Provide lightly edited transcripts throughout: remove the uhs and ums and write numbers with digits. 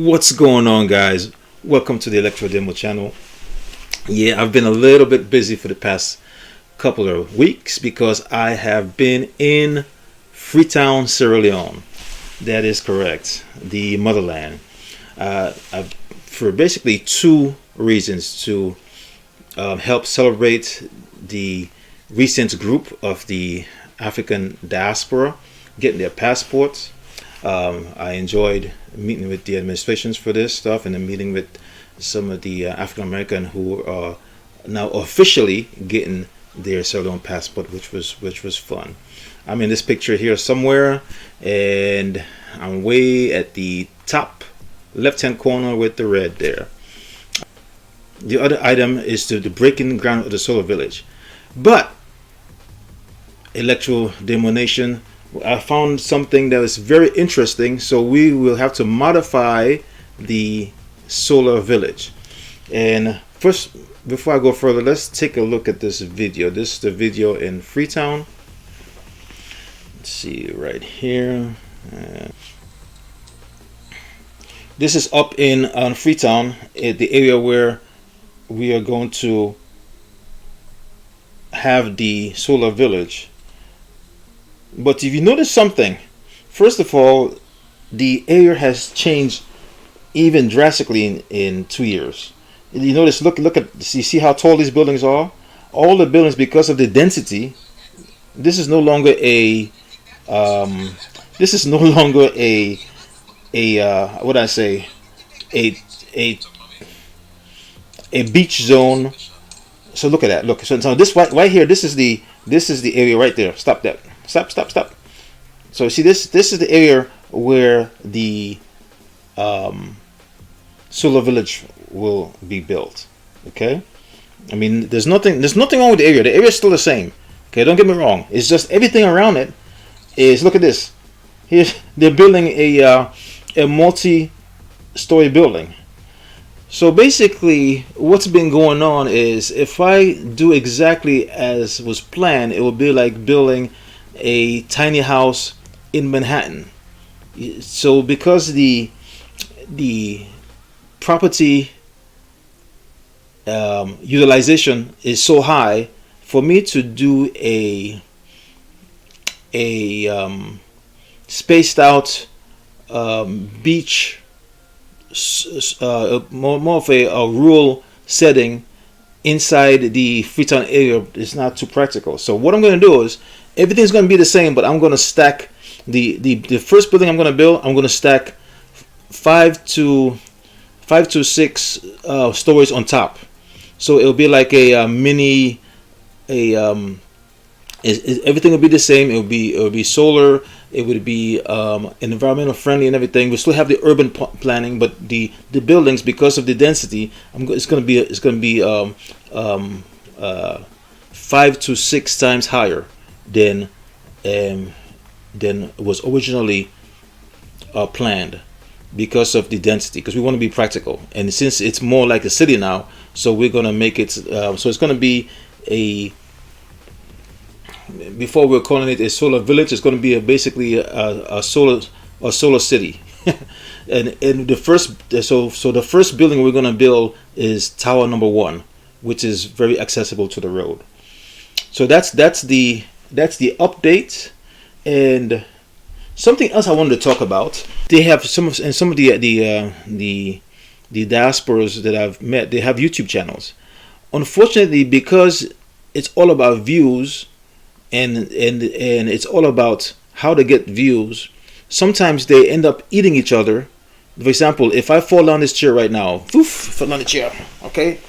What's going on, guys? Welcome to the Electro Demo channel. Yeah, I've been a little bit busy for the past couple of weeks because I have been in Freetown, Sierra Leone. That is correct, the motherland. For basically two reasons: to help celebrate the recent group of the African diaspora getting their passports. I enjoyed meeting with the administrations for this stuff, and then meeting with some of the African American who are now officially getting their Sierra Leone passport, which was fun. I'm in this picture here somewhere, and I'm way at the top left-hand corner with the red there. The other item is the breaking ground of the solar village, but Electro Demo Nation, I found something that was very interesting, so we will have to modify the solar village. And first, before I go further, let's take a look at this video. This is the video in Freetown. Let's see right here. This is up in Freetown, the area where we are going to have the solar village. But if you notice something, first of all, the area has changed even drastically in 2 years. You notice, look at, you see how tall these buildings are? All the buildings, because of the density, this is no longer a what I say, a beach zone. So look at that. Look, so this right here, this is the area right there. Stop that. Stop. So see, this is the area where the solar village will be built. Okay, I mean, there's nothing wrong with the area. The area is still the same. Okay, don't get me wrong. It's just everything around it is. Look at this. Here they're building a multi-story building. So basically, what's been going on is, if I do exactly as was planned, it will be like building a tiny house in Manhattan. So because the property utilization is so high, for me to do a spaced out beach, more of a rural setting inside the Freetown area is not too practical. So what I'm going to do is, everything's going to be the same, but I'm going to stack the first building I'm going to build. I'm going to stack 5 to 6 stories on top. So it'll be like a mini everything will be the same. It will be solar. It would be environmental friendly and everything. We still have the urban planning, but the buildings, because of the density, it's going to be 5 to 6 times higher than was originally planned, because of the density. Because we want to be practical, and since it's more like a city now, so we're going to make it so it's going to be before we're calling it a solar village, it's going to be basically a solar city. and the first building we're going to build is tower number 1, which is very accessible to the road. So that's the update. And something else I wanted to talk about, they have some of the diasporas that I've met, they have YouTube channels. Unfortunately, because it's all about views and it's all about how to get views, sometimes they end up eating each other. For example, if I fall down this chair right now, fall down the chair, okay,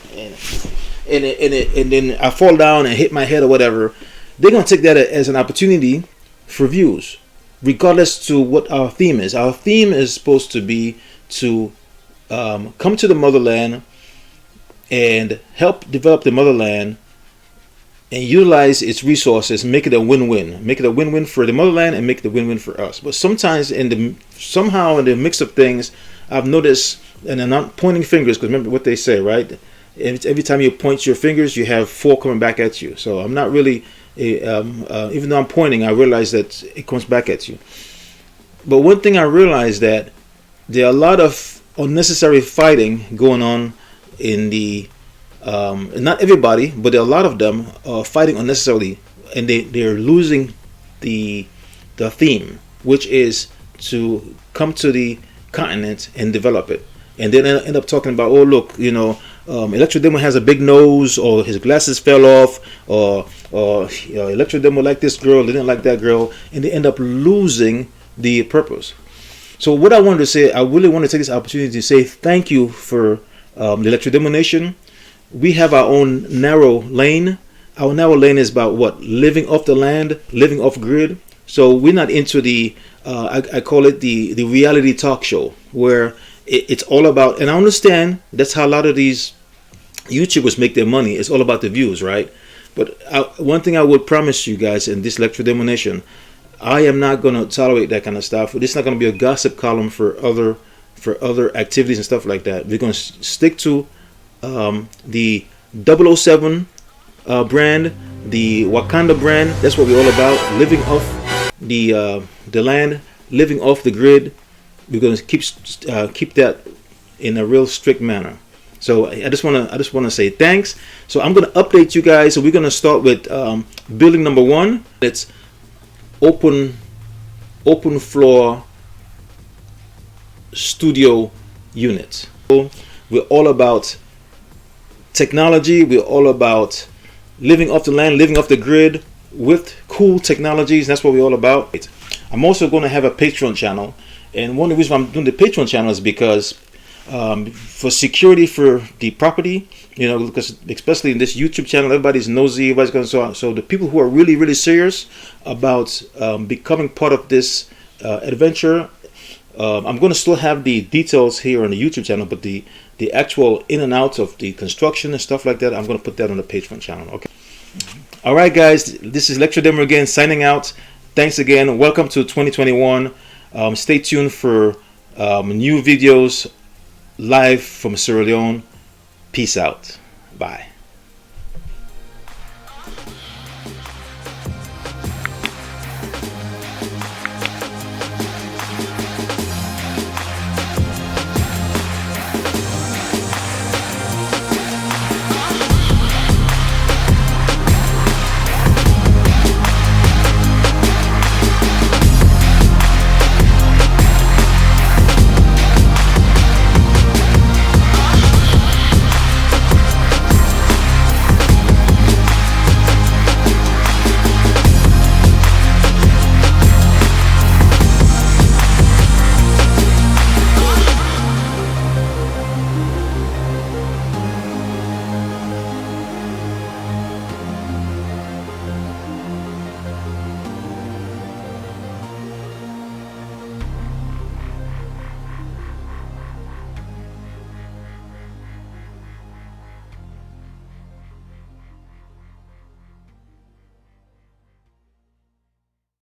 and then I fall down and hit my head or whatever, they're gonna take that as an opportunity for views, regardless to what our theme is. Our theme is supposed to be to come to the motherland and help develop the motherland and utilize its resources, make it a win-win. Make it a win-win for the motherland and make it a win-win for us. But sometimes somehow in the mix of things, I've noticed, and I'm not pointing fingers, because remember what they say, right? Every time you point your fingers, you have 4 coming back at you. So I'm not really, even though I'm pointing, I realize that it comes back at you. But one thing I realized, that there are a lot of unnecessary fighting going on in the not everybody, but there are a lot of them fighting unnecessarily, and they're losing the theme, which is to come to the continent and develop it, and then end up talking about, oh look, you know, Electro Demo has a big nose, or his glasses fell off, or Electro Demo liked this girl, they didn't like that girl, and they end up losing the purpose. So what I wanted to say, I really want to take this opportunity to say thank you for the Electro Demo Nation. We have our own narrow lane. Our narrow lane is about what? Living off the land, living off grid. So we're not into the, I call it the reality talk show, where it's all about, and I understand that's how a lot of these YouTubers make their money. It's all about the views, right? But one thing I would promise you guys in this Electro Demo Nation, I am not going to tolerate that kind of stuff. This is not going to be a gossip column for other activities and stuff like that. We're going to stick to the 007 brand, the Wakanda brand. That's what we're all about. Living off the land, living off the grid. We're going to keep that in a real strict manner. So I just want to say thanks. So I'm going to update you guys. So we're going to start with building number 1. It's open floor studio unit. So we're all about technology. We're all about living off the land, living off the grid with cool technologies. That's what we're all about. I'm also going to have a Patreon channel, and one of the reasons I'm doing the Patreon channel is because for security for the property, you know, because especially in this YouTube channel, everybody's nosy, everybody's going to, so the people who are really, really serious about becoming part of this adventure, I'm going to still have the details here on the YouTube channel, but the actual in and out of the construction and stuff like that, I'm going to put that on the Patreon channel. Okay. All right, guys, this is Electro Demo again, signing out. Thanks again. Welcome to 2021. Stay tuned for new videos live from Sierra Leone. Peace out. Bye.